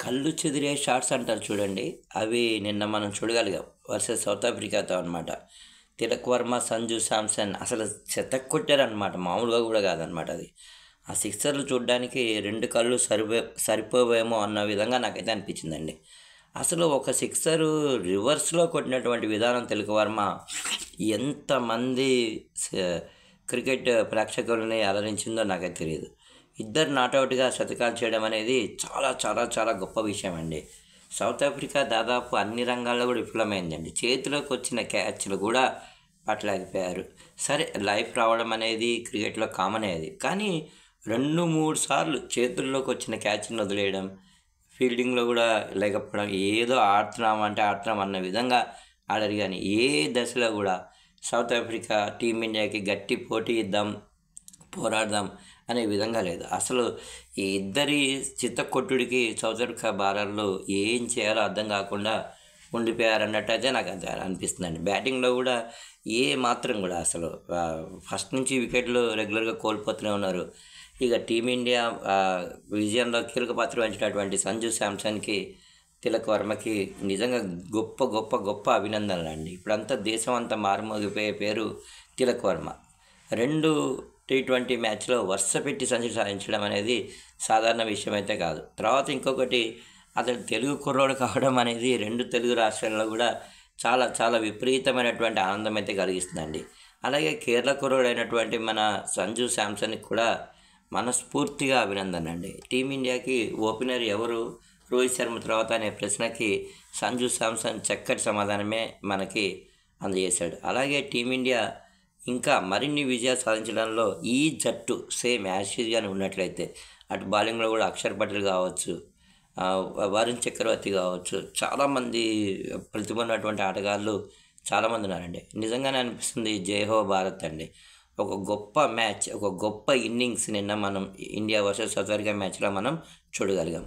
కళ్ళు చెదిరే షాట్స్ అంటారు చూడండి. అవి నిన్న మనం చూడగలిగాం. వర్సెస్ సౌత్ ఆఫ్రికాతో అనమాట. తిలక్ వర్మ, సంజు శాంసన్ అసలు శతక్కొట్టారనమాట. మామూలుగా కూడా కాదనమాట అది. ఆ సిక్సర్లు చూడడానికి 2 కళ్ళు సరిపోవేమో అన్న విధంగా నాకైతే అనిపించిందండి. అసలు ఒక సిక్సరు రివర్స్‌లో కొట్టినటువంటి విధానం తిలక్ వర్మ ఎంతమంది స క్రికెట్ ప్రేక్షకులని అలరించిందో నాకైతే తెలీదు. ఇద్దరు నాటౌట్‌గా శతకాలు చేయడం అనేది చాలా చాలా చాలా గొప్ప విషయం అండి. సౌత్ ఆఫ్రికా దాదాపు అన్ని రంగాల్లో కూడా విఫలమైందండి. చేతిలోకి వచ్చిన క్యాచ్‌లు కూడా పట్టలేకపోయారు. సరే, లైఫ్ రావడం అనేది క్రికెట్‌లో కామనే అది. కానీ 2, 3 సార్లు చేతుల్లోకి వచ్చిన క్యాచ్‌ని వదిలేయడం, ఫీల్డింగ్‌లో కూడా లేకపోవడం, ఏదో ఆడుతున్నాం అంటే ఆడుతున్నాం అన్న విధంగా ఆడారు గానీ, ఏ దశలో కూడా సౌత్ ఆఫ్రికా టీమిండియాకి గట్టి పోటీ ఇద్దాం, పోరాడదాం అనే విధంగా లేదు. అసలు ఈ ఇద్దరి చిత్తకొట్టుడికి సౌత్ ఆఫ్రికా బౌలర్లు ఏం చేయాలో అర్థం కాకుండా ఉండిపోయారన్నట్టయితే నాకు అది అనిపిస్తుందండి. బ్యాటింగ్‌లో కూడా ఏ మాత్రం కూడా అసలు ఫస్ట్ నుంచి వికెట్లు రెగ్యులర్‌గా కోల్పోతూనే ఉన్నారు. ఇక టీమిండియా విజయంలో కీలక పాత్ర వహించినటువంటి సంజు శాంసన్‌కి, తిలక్ వర్మకి నిజంగా గొప్ప గొప్ప గొప్ప అభినందనలండి. ఇప్పుడంతా దేశం అంతా మారుమోగిపోయే పేరు తిలక్ వర్మ. 2 టీ20 మ్యాచ్‌లో వరుసపెట్టి సెంచరీ సాధించడం అనేది సాధారణ విషయం అయితే కాదు. తర్వాత ఇంకొకటి, అతడు తెలుగు కుర్రోడు కావడం అనేది 2 తెలుగు రాష్ట్రాల్లో కూడా చాలా చాలా విపరీతమైనటువంటి ఆనందం అయితే కలిగిస్తుందండి. అలాగే కేరళ కుర్రోడైనటువంటి మన సంజు శాంసన్‌కి కూడా మనస్ఫూర్తిగా అభినందనండి. టీమిండియాకి ఓపెనర్ ఎవరు రోహిత్ శర్మ తర్వాత అనే ప్రశ్నకి సంజు శాంసన్ చక్కటి సమాధానమే మనకి అందజేశాడు. అలాగే టీమిండియా ఇంకా మరిన్ని విజయాలు సాధించడంలో ఈ జట్టు సేమ్ యాషిస్‌గానే ఉన్నట్లయితే, అటు బౌలింగ్‌లో కూడా అక్షర్ పటేల్ కావచ్చు, వరుణ్ చక్రవర్తి కావచ్చు, చాలామంది ప్రతిభ ఉన్నటువంటి ఆటగాళ్ళు చాలామంది ఉన్నారండి. నిజంగానే అనిపిస్తుంది జై హో భారత్ అండి. ఒక గొప్ప మ్యాచ్, ఒక గొప్ప ఇన్నింగ్స్ నిన్న మనం ఇండియా వర్సెస్ సౌత్ ఆఫ్రికా మ్యాచ్‌లో మనం చూడగలిగాం.